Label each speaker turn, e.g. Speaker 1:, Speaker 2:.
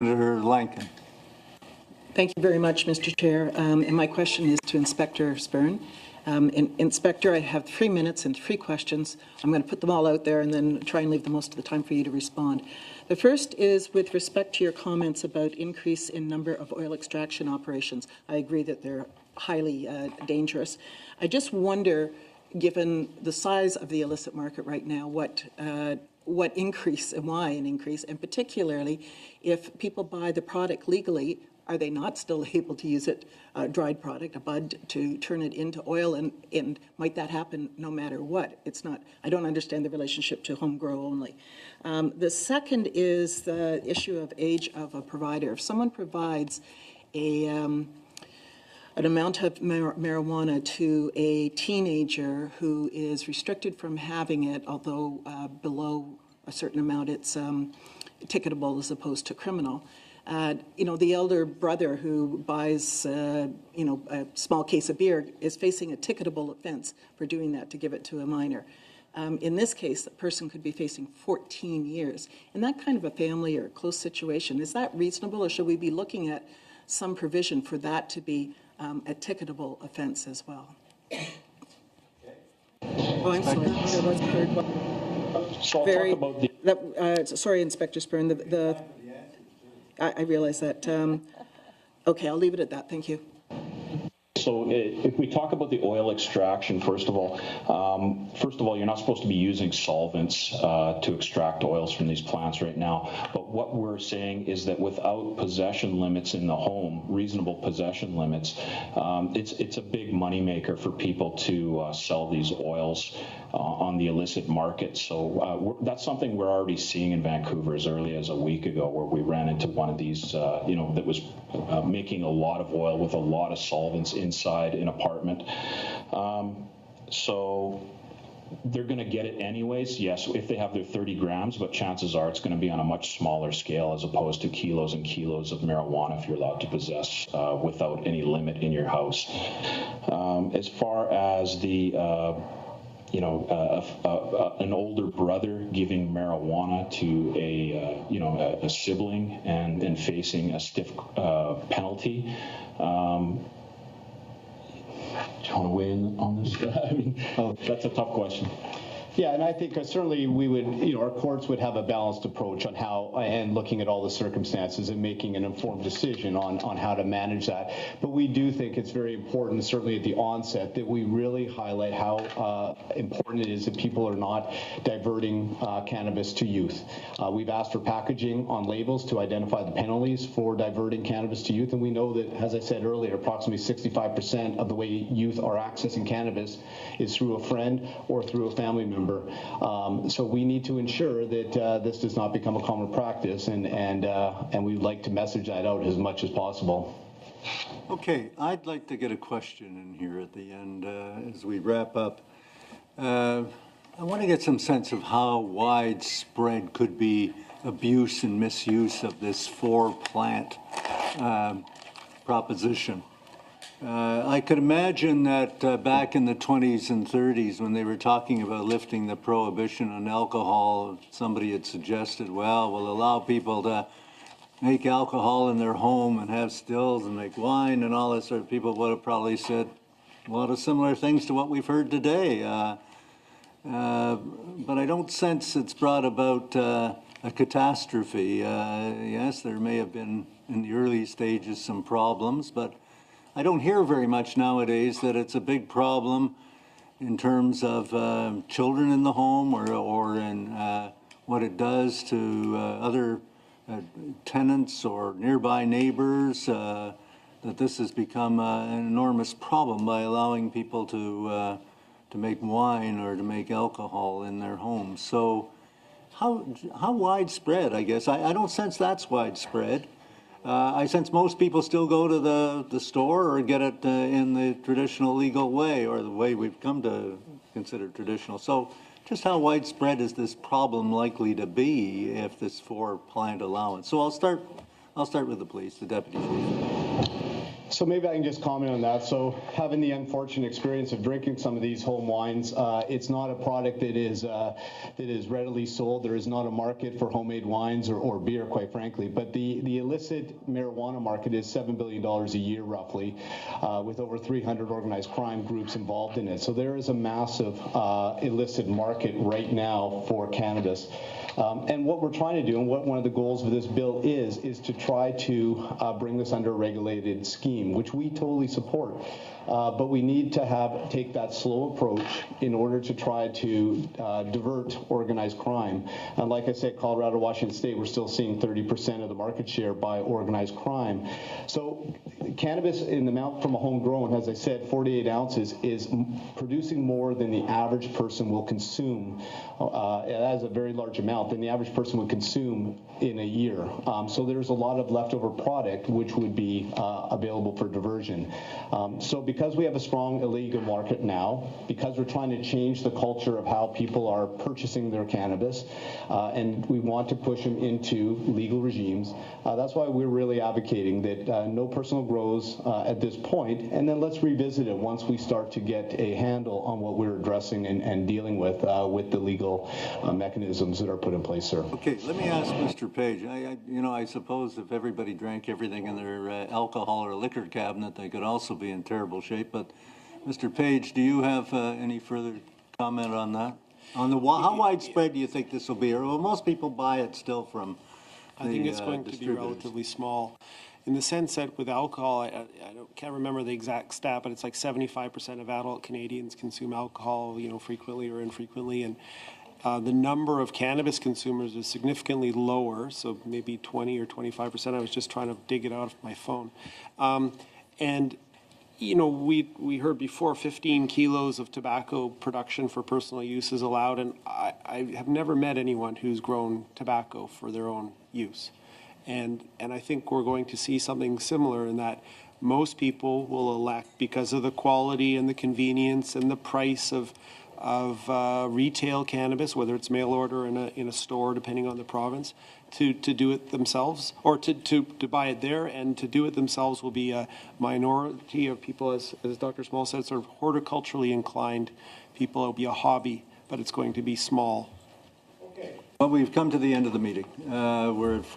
Speaker 1: Senator Lankin.
Speaker 2: Thank you very much, Mr. Chair. And my question is to Inspector Spurn. Inspector, I have 3 minutes and 3 questions. I'm going to put them all out there and then try and leave the most of the time for you to respond. The first is with respect to your comments about increase in number of oil extraction operations. I agree that they're highly dangerous. I just wonder, given the size of the illicit market right now, what increase and why an increase, and particularly if people buy the product legally, are they not still able to use it, dried product, a bud, to turn it into oil? And might that happen no matter what? It's not, I don't understand the relationship to home grow only. The second is the issue of age of a provider. If someone provides an amount of marijuana to a teenager who is restricted from having it, although below a certain amount it's ticketable as opposed to criminal, the elder brother who buys, a small case of beer is facing a ticketable offense for doing that to give it to a minor. In this case, the person could be facing 14 years. In that kind of a family or close situation, is that reasonable, or should we be looking at some provision for that to be a ticketable offense as well? Oh, I'm sorry. There was a third one.
Speaker 3: So I'll talk about the...
Speaker 2: sorry, Inspector Spurn. I realize that. Okay, I'll leave it at that. Thank you.
Speaker 3: So if we talk about the oil extraction, first of all, you're not supposed to be using solvents to extract oils from these plants right now. But what we're saying is that without possession limits in the home, reasonable possession limits, it's a big moneymaker for people to sell these oils on the illicit market. So that's something we're already seeing in Vancouver as early as a week ago, where we ran into one of these, that was making a lot of oil with a lot of solvents inside an apartment. So they're going to get it anyways, yes, if they have their 30 grams, but chances are it's going to be on a much smaller scale as opposed to kilos and kilos of marijuana if you're allowed to possess without any limit in your house. As far as the an older brother giving marijuana to a sibling and facing a stiff penalty. Do you want to weigh in on this? That's a tough question.
Speaker 4: Yeah, and I think certainly we would, our courts would have a balanced approach on how, and looking at all the circumstances and making an informed decision on how to manage that. But we do think it's very important, certainly at the onset, that we really highlight how important it is that people are not diverting cannabis to youth. We've asked for packaging on labels to identify the penalties for diverting cannabis to youth, and we know that, as I said earlier, approximately 65% of the way youth are accessing cannabis is through a friend or through a family member. So we need to ensure that this does not become a common practice, and we'd like to message that out as much as possible.
Speaker 1: Okay, I'd like to get a question in here at the end as we wrap up. I want to get some sense of how widespread could be abuse and misuse of this 4-plant proposition. I could imagine that back in the 20s and 30s, when they were talking about lifting the prohibition on alcohol, somebody had suggested, well, we'll allow people to make alcohol in their home and have stills and make wine and all that sort of. People would have probably said a lot of similar things to what we've heard today. But I don't sense it's brought about a catastrophe. Yes, there may have been in the early stages some problems, but I don't hear very much nowadays that it's a big problem in terms of children in the home or in what it does to other tenants or nearby neighbors, that this has become an enormous problem by allowing people to make wine or to make alcohol in their homes. So how widespread, I guess? I don't sense that's widespread. I sense most people still go to the store or get it in the traditional legal way, or the way we've come to consider traditional. So just how widespread is this problem likely to be if this 4-plant allowance? So I'll start with the police, the deputy chief.
Speaker 4: So maybe I can just comment on that. So having the unfortunate experience of drinking some of these home wines, it's not a product that is readily sold. There is not a market for homemade wines or beer, quite frankly. But the illicit marijuana market is $7 billion a year, roughly, with over 300 organized crime groups involved in it. So there is a massive illicit market right now for cannabis. And what we're trying to do, and what one of the goals of this bill is to try to bring this under a regulated scheme, which we totally support. But we need to take that slow approach in order to try to divert organized crime. And like I said, Colorado, Washington State, we're still seeing 30% of the market share by organized crime. So cannabis in the amount from a homegrown, as I said, 48 ounces, is producing more than the average person will consume. That is a very large amount than the average person would consume in a year. So there's a lot of leftover product which would be available for diversion. So because we have a strong illegal market now, because we're trying to change the culture of how people are purchasing their cannabis, and we want to push them into legal regimes, that's why we're really advocating that no personal grows at this point, and then let's revisit it once we start to get a handle on what we're addressing and dealing with the legal mechanisms that are put in place, sir.
Speaker 1: Okay, let me ask Mr. Page. I suppose if everybody drank everything in their alcohol or liquor cabinet, they could also be in terrible shape. But Mr. Page, do you have any further comment on that? On the how widespread do you think this will be? Or will most people buy it still from the
Speaker 5: I think it's going to be relatively small, in the sense that with alcohol, can't remember the exact stat, but it's like 75% of adult Canadians consume alcohol, frequently or infrequently, and the number of cannabis consumers is significantly lower, so maybe 20 or 25%. I was just trying to dig it out of my phone. We heard before 15 kilos of tobacco production for personal use is allowed, and I have never met anyone who's grown tobacco for their own use. And I think we're going to see something similar in that most people will elect, because of the quality and the convenience and the price of retail cannabis, whether it's mail order in a store, depending on the province, to do it themselves, or to buy it there, and to do it themselves will be a minority of people, as Dr. Small said, sort of horticulturally inclined people. It'll be a hobby, but it's going to be small.
Speaker 1: Well, we've come to the end of the meeting. We're at 4.